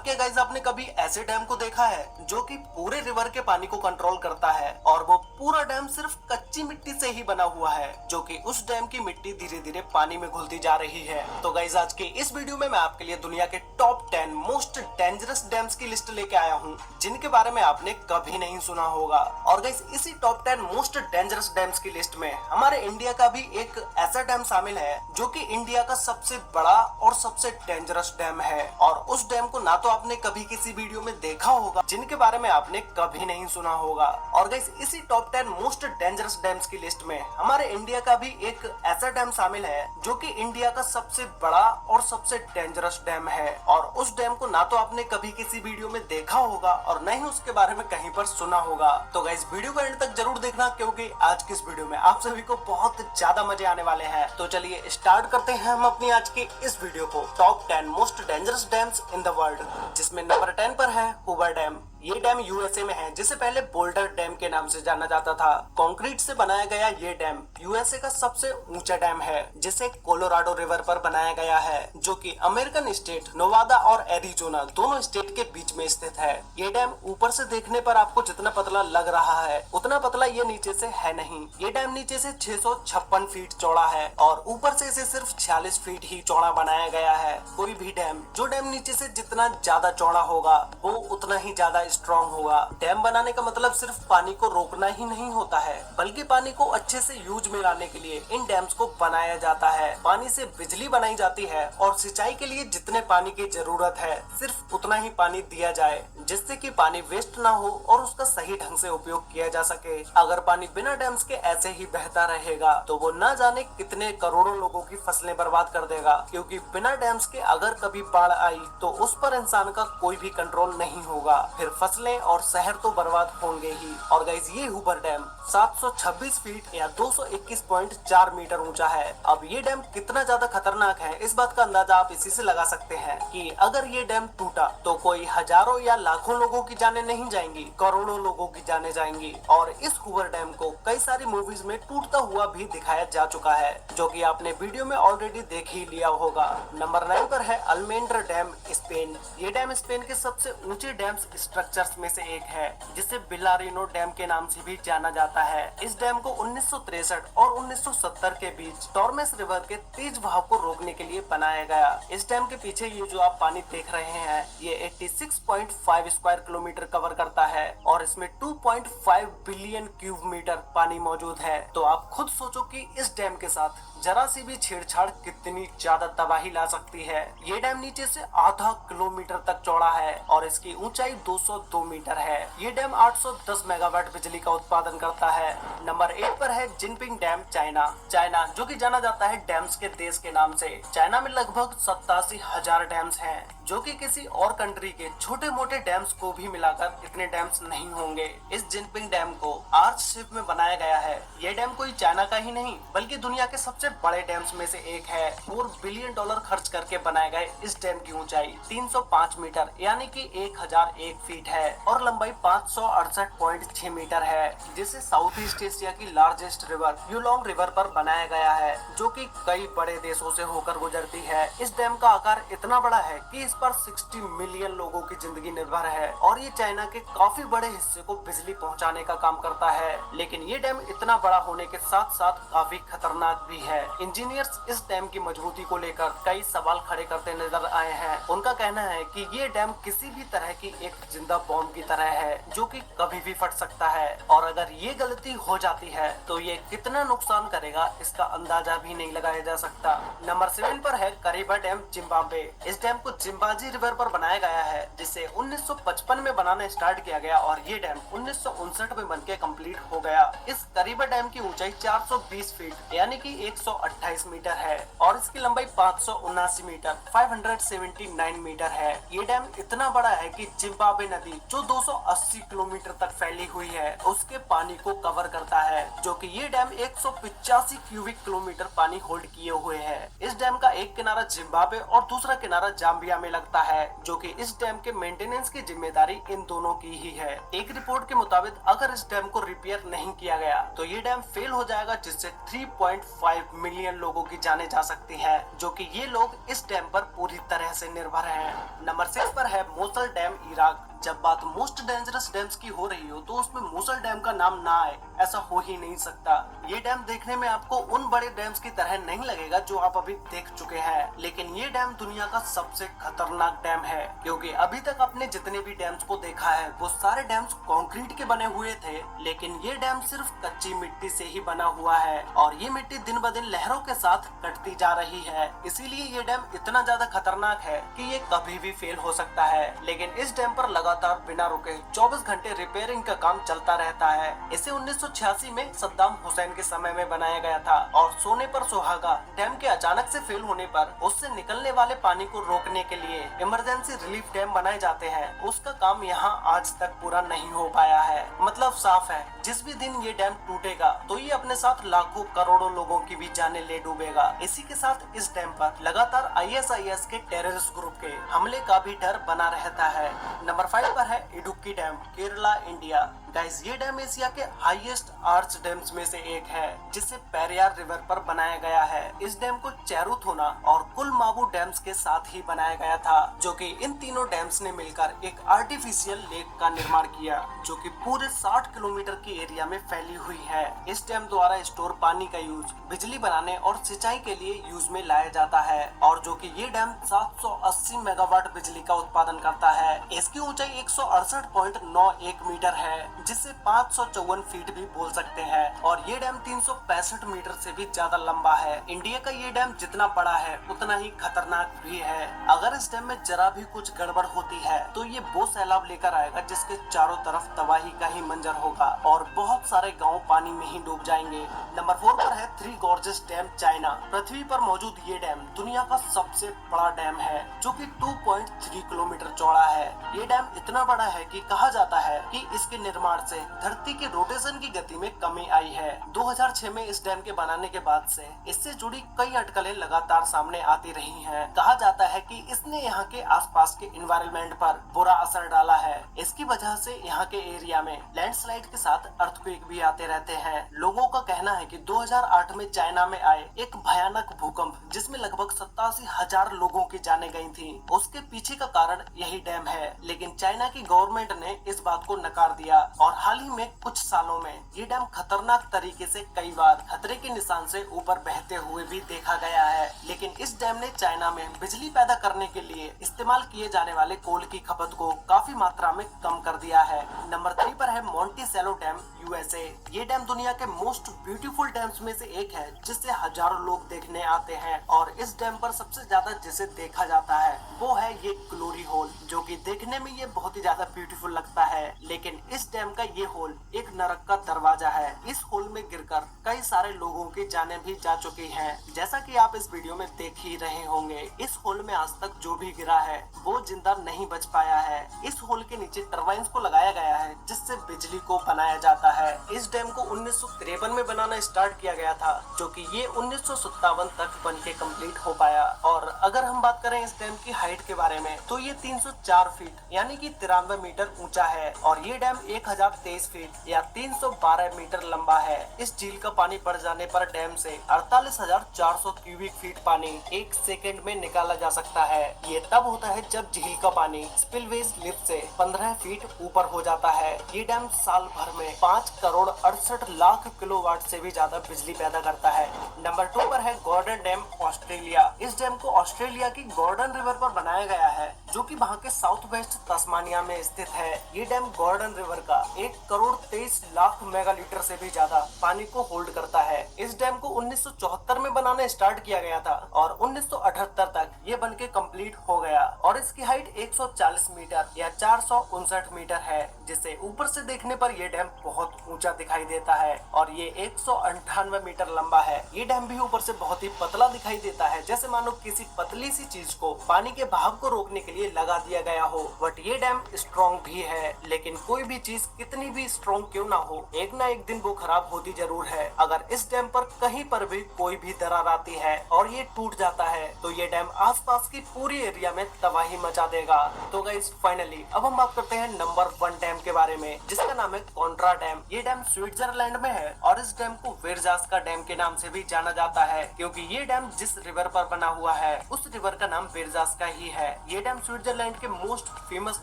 क्या गाइस आपने कभी ऐसे डैम को देखा है जो कि पूरे रिवर के पानी को कंट्रोल करता है और वो पूरा डैम सिर्फ कच्ची मिट्टी से ही बना हुआ है, जो कि उस डैम की मिट्टी धीरे धीरे पानी में घुलती जा रही है। तो गाइस आज के इस वीडियो में मैं आपके लिए दुनिया के टॉप 10 मोस्ट डेंजरस डैम्स की लिस्ट लेके आया हूँ, जिनके बारे में आपने कभी नहीं सुना होगा। और गाइस इसी टॉप 10 मोस्ट डेंजरस डैम्स की लिस्ट में हमारे इंडिया का भी एक ऐसा डैम शामिल है जो कि इंडिया का सबसे बड़ा और सबसे डेंजरस डैम है। और उस डैम को ना तो आपने कभी किसी वीडियो में देखा होगा, जिनके बारे में आपने कभी नहीं सुना होगा। और गाइस इसी टॉप 10 मोस्ट डेंजरस डैम्स की लिस्ट में हमारे इंडिया का भी एक ऐसा डैम शामिल है जो कि इंडिया का सबसे बड़ा और सबसे डेंजरस डैम है। और उस डैम को ना तो आपने कभी किसी वीडियो में देखा होगा और न ही उसके बारे में कहीं पर सुना होगा। तो गाइस वीडियो को एंड तक जरूर देखना, क्योंकि आज की इस वीडियो में आप सभी को बहुत ज्यादा मजे आने वाले हैं। तो चलिए स्टार्ट करते हैं हम अपनी आज की इस वीडियो को। Top 10 most dangerous dams in the world, जिसमें नंबर 10 पर है हूवर डैम। ये डैम यूएसए में है, जिसे पहले बोल्डर डैम के नाम से जाना जाता था। कंक्रीट से बनाया गया ये डैम यूएसए का सबसे ऊंचा डैम है, जिसे कोलोराडो रिवर पर बनाया गया है, जो कि अमेरिकन स्टेट नोवादा और एरिजोना दोनों स्टेट के बीच में स्थित है। ये डैम ऊपर से देखने पर आपको जितना पतला लग रहा है उतना पतला ये नीचे से है नहीं। ये डैम नीचे से 656 फीट चौड़ा है और ऊपर से इसे सिर्फ 46 फीट ही चौड़ा बनाया गया है। कोई भी डैम नीचे से जितना ज्यादा चौड़ा होगा वो उतना ही ज्यादा स्ट्रॉन्ग होगा। डैम बनाने का मतलब सिर्फ पानी को रोकना ही नहीं होता है, बल्कि पानी को अच्छे से यूज में लाने के लिए इन डैम्स को बनाया जाता है। पानी से बिजली बनाई जाती है और सिंचाई के लिए जितने पानी की जरूरत है सिर्फ उतना ही पानी दिया जाए, जिससे कि पानी वेस्ट ना हो और उसका सही ढंग से उपयोग किया जा सके। अगर पानी बिना डैम्स के ऐसे ही बहता रहेगा तो वो न जाने कितने करोड़ों लोगों की फसलें बर्बाद कर देगा, क्योंकि बिना डैम्स के अगर कभी बाढ़ आई तो उस पर इंसान का कोई भी कंट्रोल नहीं होगा, फिर फसलें और शहर तो बर्बाद होंगे ही। और गाइस ये हूवर डैम 726 फीट या 221.4 मीटर ऊंचा है। अब ये डैम कितना ज्यादा खतरनाक है इस बात का अंदाजा आप इसी से लगा सकते हैं कि अगर ये डैम टूटा तो कोई हजारों या लाखों लोगों की जानें नहीं जाएंगी, करोड़ों लोगों की जानें जाएंगी। और इस हूवर डैम को कई सारी मूवीज में टूटता हुआ भी दिखाया जा चुका है, जो कि आपने वीडियो में ऑलरेडी देख ही लिया होगा। नंबर 9 पर है अल्मेंड्रा डैम, स्पेन। ये डैम स्पेन के सबसे ऊंचे डैम्स स्ट्रक्चर्स में से एक है, जिसे बिलारिनो डैम के नाम से भी जाना जाता है। इस डैम को 1963 और 1970 के बीच टॉर्मेस रिवर के तेज बहाव को रोकने के लिए बनाया गया। इस डैम के पीछे ये जो आप पानी देख रहे हैं ये 86.5 स्क्वायर किलोमीटर कवर करता है और इसमें 2.5 बिलियन क्यूब मीटर पानी मौजूद है। तो आप खुद सोचो कि इस डैम के साथ जरा सी भी छेड़छाड़ कितनी ज्यादा तबाही ला सकती है। ये डैम नीचे से आधा किलोमीटर तक चौड़ा है और इसकी ऊंचाई 202 मीटर है। ये डैम 810 मेगावाट बिजली का उत्पादन करता है। नंबर 8 पर है जिनपिंग डैम, चाइना जो कि जाना जाता है डैम्स के देश के नाम से। चाइना में लगभग 87,000 डैम्स हैं, जो कि किसी और कंट्री के छोटे मोटे डैम्स को भी मिलाकर इतने डैम्स नहीं होंगे। इस जिनपिंग डैम को आर्च शेप में बनाया गया है। ये डैम कोई चाइना का ही नहीं बल्कि दुनिया के सबसे बड़े डैम्स में से एक है। $4 बिलियन खर्च करके बनाए गए इस डैम की ऊंचाई 305 मीटर यानी कि 1001 फीट है और लंबाई 568.6 मीटर है, जिसे साउथ ईस्ट एशिया की लार्जेस्ट रिवर यूलोंग रिवर पर बनाया गया है, जो कि कई बड़े देशों से होकर गुजरती है। इस डैम का आकार इतना बड़ा है कि इस पर 60 मिलियन लोगों की जिंदगी निर्भर है और ये चाइना के काफी बड़े हिस्से को बिजली पहुंचाने का काम करता है। लेकिन ये डैम इतना बड़ा होने के साथ साथ काफी खतरनाक भी है। इंजीनियर्स इस डैम की मजबूती को लेकर कई सवाल खड़े करते नजर आए हैं। उनका कहना है कि ये डैम किसी भी तरह की एक जिंदा बॉम्ब की तरह है, जो कि कभी भी फट सकता है और अगर ये गलती हो जाती है तो ये कितना नुकसान करेगा इसका अंदाजा भी नहीं लगाया जा सकता। नंबर 7 पर है करीबा डैम, जिम्बाब्वे। इस डैम को जिम्बाजी रिवर पर बनाया गया है, जिसे 1955 में बनाना स्टार्ट किया गया और ये डैम 1959 में बनके कंप्लीट हो गया। इस करीबा डैम की ऊंचाई 420 फीट यानी कि 128 मीटर है और इसकी लंबाई 579 मीटर 579 मीटर है। ये डैम इतना बड़ा है कि जिम्बाब्वे नदी जो 280 किलोमीटर तक फैली हुई है उसके पानी को कवर करता है, जो कि ये डैम 185 क्यूबिक किलोमीटर पानी होल्ड किए हुए है। इस डैम का एक किनारा जिम्बाब्वे और दूसरा किनारा जाम्बिया में लगता है, जो कि इस डैम के मेंटेनेंस की जिम्मेदारी इन दोनों की ही है। एक रिपोर्ट के मुताबिक अगर इस डैम को रिपेयर नहीं किया गया तो ये डैम फेल हो जाएगा, जिससे 3.5 मिलियन लोगों की जाने जा सकती है, जो कि ये लोग इस डैम पर पूरी तरह से निर्भर हैं। नंबर 6 पर है मोसल डैम, इराक। जब बात मोस्ट डेंजरस डैम्स की हो रही हो तो उसमें मोसल डैम का नाम ना आए ऐसा हो ही नहीं सकता। ये डैम देखने में आपको उन बड़े डैम्स की तरह नहीं लगेगा जो आप अभी देख चुके हैं, लेकिन ये डैम दुनिया का सबसे खतरनाक डैम है, क्योंकि अभी तक आपने जितने भी डैम्स को देखा है वो सारे डैम्स कंक्रीट के बने हुए थे, लेकिन ये डैम सिर्फ कच्ची मिट्टी से ही बना हुआ है और ये मिट्टी दिन ब दिन लहरों के साथ कटती जा रही है। इसीलिए ये डैम इतना ज्यादा खतरनाक है कि ये कभी भी फेल हो सकता है। लेकिन इस डैम पर लगातार बिना रुके 24 घंटे रिपेयरिंग का काम चलता रहता है। इसे 1986 में सद्दाम हुसैन के समय में बनाया गया था और सोने पर सुहागा डैम के अचानक से फेल होने पर उससे निकलने वाले पानी को रोकने के लिए इमरजेंसी रिलीफ डैम बनाए जाते हैं। उसका काम यहाँ आज तक पूरा नहीं हो पाया है। मतलब साफ है, जिस भी दिन ये डैम टूटेगा तो ये अपने साथ लाखों करोड़ों लोगों की भी जाने ले डूबेगा। इसी के साथ इस डैम पर लगातार ISIS के टेररिस्ट ग्रुप के हमले का भी डर बना रहता है। नंबर 5 पर है Idukki dam, Kerala, India. Guys, ये डैम एशिया के हाईएस्ट आर्च डैम्स में से एक है, जिसे पेरियार रिवर पर बनाया गया है। इस डैम को चेरुथोना और कुलमाबू डैम्स के साथ ही बनाया गया था, जो कि इन तीनों डैम्स ने मिलकर एक आर्टिफिशियल लेक का निर्माण किया, जो कि पूरे 60 किलोमीटर की एरिया में फैली हुई है। इस डैम द्वारा स्टोर पानी का यूज बिजली बनाने और सिंचाई के लिए यूज में लाया जाता है, और जो कि ये डैम 780 मेगावाट बिजली का उत्पादन करता है। इसकी ऊंचाई 168.91 मीटर है, जिसे 554 फीट भी बोल सकते हैं, और ये डैम 365 मीटर से भी ज्यादा लंबा है। इंडिया का ये डैम जितना बड़ा है उतना ही खतरनाक भी है। अगर इस डैम में जरा भी कुछ गड़बड़ होती है तो ये वो सैलाब लेकर आएगा जिसके चारों तरफ तबाही का ही मंजर होगा और बहुत सारे गांव पानी में ही डूब जाएंगे। नंबर 4 पर है थ्री गॉर्जेस डैम, चाइना। पृथ्वी पर मौजूद ये डैम दुनिया का सबसे बड़ा डैम है, जो कि 2.3 किलोमीटर चौड़ा है। ये डैम इतना बड़ा है कि कहा जाता है कि इसके निर्माण से धरती के रोटेशन की गति में कमी आई है। 2006 में इस डैम के बनाने के बाद से इससे जुड़ी कई अटकलें लगातार सामने आती रही हैं। कहा जाता है कि इसने यहाँ के आसपास के एनवायरनमेंट पर बुरा असर डाला है। इसकी वजह से यहाँ के एरिया में लैंडस्लाइड के साथ अर्थक्वेक भी आते रहते हैं। लोगों का कहना है कि 2008 में चाइना में आए एक भयानक भूकंप, जिसमें लगभग 87,000 लोगों की जानें गई थी, उसके पीछे का कारण यही डैम है। लेकिन चाइना की गवर्नमेंट ने इस बात को नकार दिया और हाल ही में कुछ सालों में ये डैम खतरनाक तरीके से कई बार खतरे के निशान से ऊपर बहते हुए भी देखा गया है। लेकिन इस डैम ने चाइना में बिजली पैदा करने के लिए इस्तेमाल किए जाने वाले कोल की खपत को काफी मात्रा में कम कर दिया है। नंबर 3 पर है मोंटिसेलो डैम, USA। ये डैम दुनिया के मोस्ट ब्यूटीफुल डैम्स में से एक है, जिसे हजारों लोग देखने आते हैं, और इस डैम पर सबसे ज्यादा जिसे देखा जाता है वो है ये ग्लोरी होल, जो कि देखने में ये बहुत ही ज्यादा ब्यूटीफुल लगता है। लेकिन इस डैम का ये होल एक नरक का दरवाजा है। इस होल में गिरकर कई सारे लोगों की जानें भी जा चुकी हैं, जैसा कि आप इस वीडियो में देख ही रहे होंगे। इस होल में आज तक जो भी गिरा है वो जिंदा नहीं बच पाया है। इस होल के नीचे टरबाइन्स को लगाया गया है, जिससे बिजली को बनाया जाता है। इस डैम को 1953 में बनाना स्टार्ट किया गया था, जो कि ये 1957 तक बन के कम्प्लीट हो पाया। और अगर हम बात करें इस डैम की हाइट के बारे में तो ये 304 फीट यानी कि 93 मीटर ऊंचा है, और ये डैम 1023 फीट या 312 मीटर लंबा है। इस झील का पानी बढ़ जाने पर डैम से 48,400 क्यूबिक फीट पानी एक सेकंड में निकाला जा सकता है। ये तब होता है जब झील का पानी स्पिलवेज लिफ्ट से 15 फीट ऊपर हो जाता है। ये डैम साल भर में 5 करोड़ 68 लाख किलोवाट से भी ज्यादा बिजली पैदा करता है। नंबर 2 पर है गॉर्डन डैम, ऑस्ट्रेलिया। इस डैम को ऑस्ट्रेलिया की गॉर्डन रिवर पर बनाया गया है, जो कि वहाँ के साउथ वेस्ट तस्मानिया में स्थित है। ये डैम गॉर्डन रिवर का 1 करोड़ 23 लाख मेगालीटर से भी ज्यादा पानी को होल्ड करता है। इस डैम को 1974 में बनाना स्टार्ट किया गया था और 1978 तक ये बनके कंप्लीट हो गया, और इसकी हाइट 140 मीटर या 459 मीटर है, जिसे ऊपर से देखने पर ये डैम बहुत ऊंचा दिखाई देता है, और ये 198 मीटर लंबा है। ये डैम भी ऊपर से बहुत ही पतला दिखाई देता है, जैसे मानो किसी पतली सी चीज को पानी के बहाव को रोकने के लिए लगा दिया गया हो। बट ये डैम स्ट्रॉन्ग भी है, लेकिन कोई भी चीज कितनी भी स्ट्रॉन्ग क्यों ना हो, एक ना एक दिन वो खराब होती जरूर है। अगर इस डैम पर कहीं पर भी कोई भी दरार आती है और ये टूट जाता है तो ये डैम आसपास की पूरी एरिया में तबाही मचा देगा। तो गाइस फाइनली अब हम बात करते हैं नंबर 1 डैम के बारे में, जिसका नाम है कोंट्रा डैम। ये डैम स्विट्जरलैंड में है और इस डैम को वेरजास का डैम के नाम से भी जाना जाता है, क्योंकि ये डैम जिस रिवर पर बना हुआ है उस रिवर का नाम वेरजास का ही है। ये डैम स्विट्जरलैंड के मोस्ट फेमस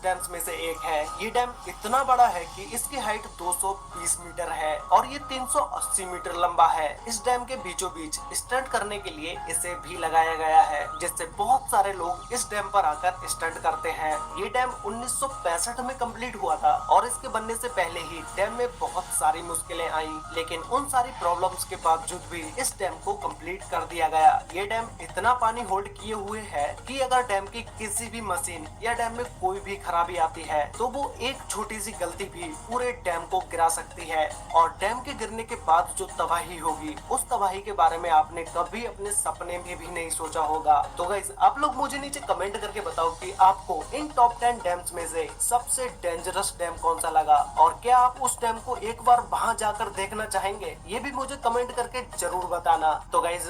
डैम्स में से एक है। ये डैम इतना बड़ा है कि इसकी हाइट 220 मीटर है और ये 380 मीटर लंबा है। इस डैम के बीचों बीच स्टंट करने के लिए इसे भी लगाया गया है, जिससे बहुत सारे लोग इस डैम पर आकर स्टंट करते हैं। ये डैम 1965 में कंप्लीट हुआ था और इसके बनने से पहले ही डैम में बहुत सारी मुश्किलें आई, लेकिन उन सारी प्रॉब्लम्स के बावजूद भी इस डैम को कंप्लीट कर दिया गया। ये डैम इतना पानी होल्ड किए हुए है कि अगर डैम की किसी भी मशीन या डैम में कोई भी खराबी आती है तो वो एक छोटी सी गलती भी पूरे डैम को गिरा सकती है, और डैम के गिरने के बाद जो तबाही होगी उस तबाही के बारे में आपने कभी अपने सपने में भी नहीं सोचा होगा। तो गाइस आप लोग मुझे नीचे कमेंट करके बताओ कि आपको इन टॉप 10 डैम्स में से सबसे डेंजरस डैम कौन सा लगा, और क्या आप उस डैम को एक बार वहां जाकर देखना चाहेंगे, ये भी मुझे कमेंट करके जरूर बताना। तो गाइस